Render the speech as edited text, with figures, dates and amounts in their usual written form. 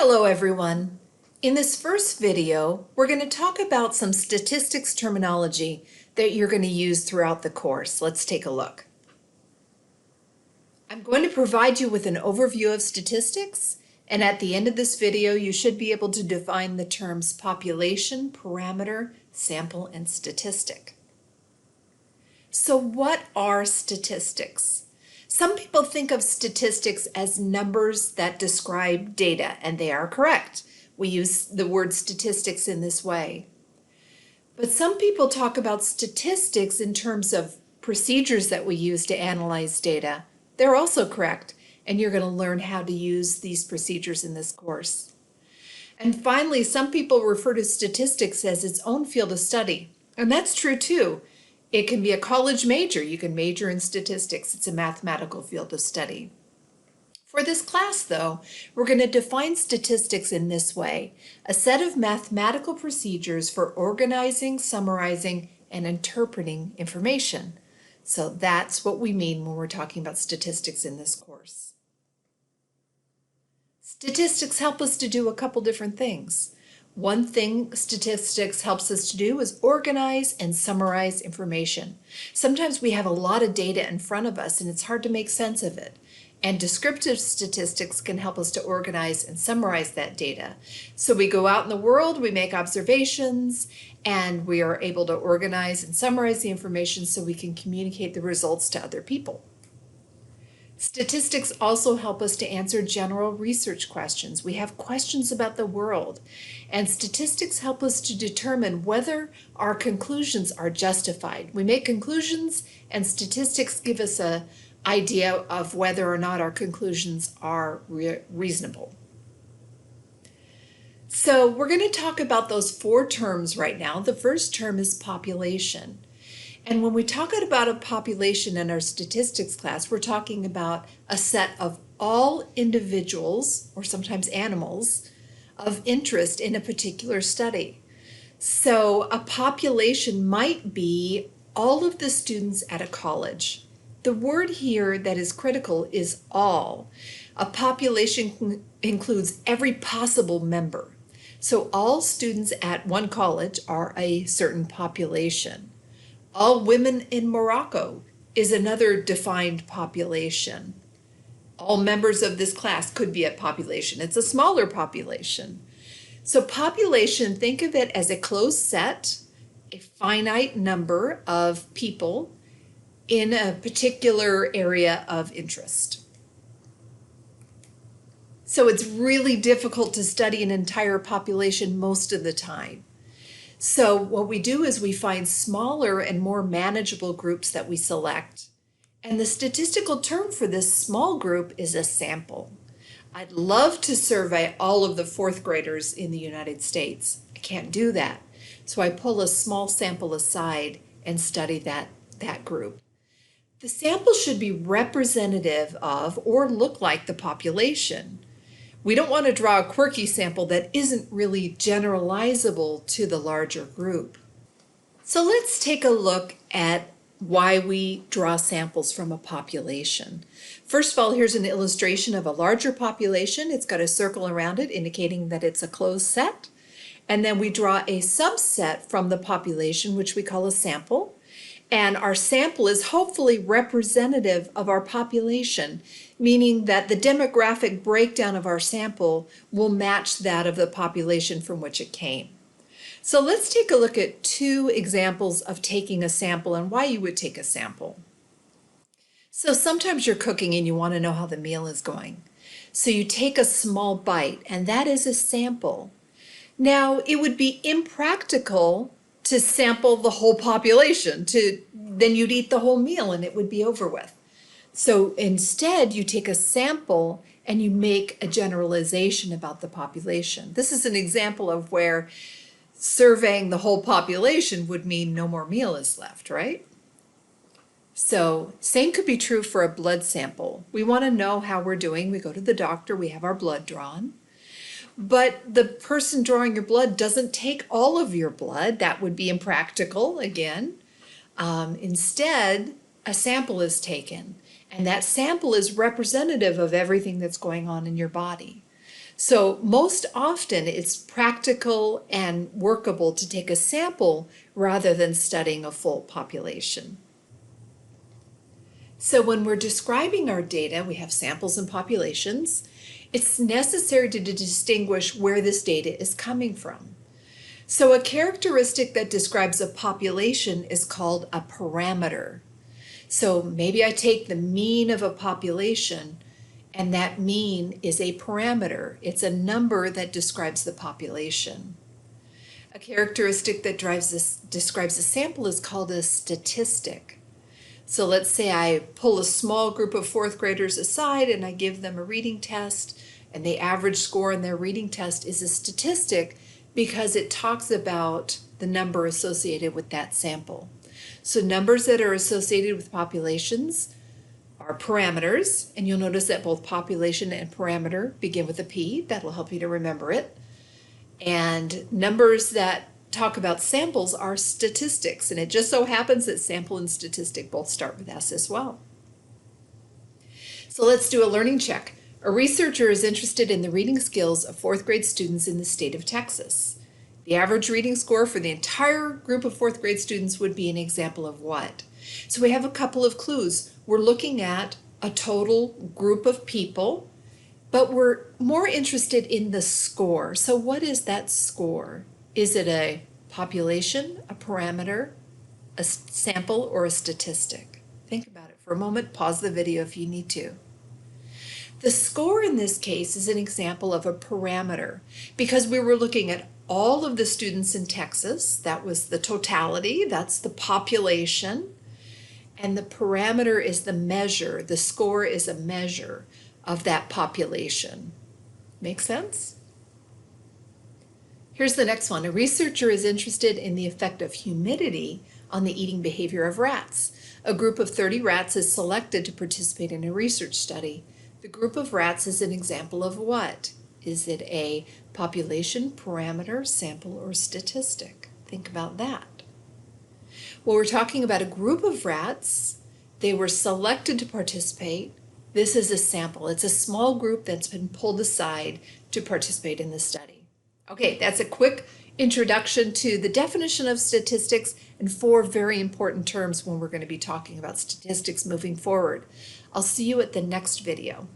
Hello everyone. In this first video, we're going to talk about some statistics terminology that you're going to use throughout the course. Let's take a look. I'm going to provide you with an overview of statistics, and at the end of this video, you should be able to define the terms population, parameter, sample, and statistic. So what are statistics? Some people think of statistics as numbers that describe data, and they are correct. We use the word statistics in this way. But some people talk about statistics in terms of procedures that we use to analyze data. They're also correct, and you're going to learn how to use these procedures in this course. And finally, some people refer to statistics as its own field of study, and that's true too. It can be a college major. You can major in statistics. It's a mathematical field of study. For this class, though, we're going to define statistics in this way: a set of mathematical procedures for organizing, summarizing, and interpreting information. So that's what we mean when we're talking about statistics in this course. Statistics help us to do a couple different things. One thing statistics helps us to do is organize and summarize information. Sometimes we have a lot of data in front of us and it's hard to make sense of it. And descriptive statistics can help us to organize and summarize that data. So we go out in the world, we make observations, and we are able to organize and summarize the information so we can communicate the results to other people. Statistics also help us to answer general research questions. We have questions about the world, and statistics help us to determine whether our conclusions are justified. We make conclusions, and statistics give us an idea of whether or not our conclusions are reasonable. So we're going to talk about those four terms right now. The first term is population. And when we talk about a population in our statistics class, we're talking about a set of all individuals, or sometimes animals, of interest in a particular study. So a population might be all of the students at a college. The word here that is critical is all. A population includes every possible member. So all students at one college are a certain population. All women in Morocco is another defined population. All members of this class could be a population. It's a smaller population. So population, think of it as a closed set, a finite number of people in a particular area of interest. So it's really difficult to study an entire population most of the time. So what we do is we find smaller and more manageable groups that we select. And the statistical term for this small group is a sample. I'd love to survey all of the fourth graders in the United States. I can't do that. So I pull a small sample aside and study that group. The sample should be representative of or look like the population. We don't want to draw a quirky sample that isn't really generalizable to the larger group. So let's take a look at why we draw samples from a population. First of all, here's an illustration of a larger population. It's got a circle around it indicating that it's a closed set. And then we draw a subset from the population, which we call a sample. And our sample is hopefully representative of our population, meaning that the demographic breakdown of our sample will match that of the population from which it came. So let's take a look at two examples of taking a sample and why you would take a sample. So sometimes you're cooking and you want to know how the meal is going. So you take a small bite, and that is a sample. Now, it would be impractical to sample the whole population, then you'd eat the whole meal and it would be over with. So instead, you take a sample and you make a generalization about the population. This is an example of where surveying the whole population would mean no more meal is left, right? So same could be true for a blood sample. We want to know how we're doing. We go to the doctor, we have our blood drawn. But the person drawing your blood doesn't take all of your blood. That would be impractical, again. Instead, a sample is taken, and that sample is representative of everything that's going on in your body. So most often it's practical and workable to take a sample rather than studying a full population. So when we're describing our data, we have samples and populations. It's necessary to distinguish where this data is coming from. So a characteristic that describes a population is called a parameter. So maybe I take the mean of a population, and that mean is a parameter. It's a number that describes the population. A characteristic that describes a sample is called a statistic. So let's say I pull a small group of fourth graders aside and I give them a reading test, and the average score in their reading test is a statistic because it talks about the number associated with that sample. So numbers that are associated with populations are parameters, and you'll notice that both population and parameter begin with a P. That'll help you to remember it. And numbers that talk about samples are statistics, and it just so happens that sample and statistic both start with S as well. So let's do a learning check. A researcher is interested in the reading skills of fourth grade students in the state of Texas. The average reading score for the entire group of fourth grade students would be an example of what? So we have a couple of clues. We're looking at a total group of people, but we're more interested in the score. So what is that score? Is it a population, a parameter, a sample, or a statistic? Think about it for a moment. Pause the video if you need to. The score in this case is an example of a parameter because we were looking at all of the students in Texas. That was the totality. That's the population. And the parameter is the measure. The score is a measure of that population. Make sense? Here's the next one. A researcher is interested in the effect of humidity on the eating behavior of rats. A group of 30 rats is selected to participate in a research study. The group of rats is an example of what? Is it a population, parameter, sample, or statistic? Think about that. Well, we're talking about a group of rats. They were selected to participate. This is a sample. It's a small group that's been pulled aside to participate in the study. Okay, that's a quick introduction to the definition of statistics and 4 very important terms when we're going to be talking about statistics moving forward. I'll see you at the next video.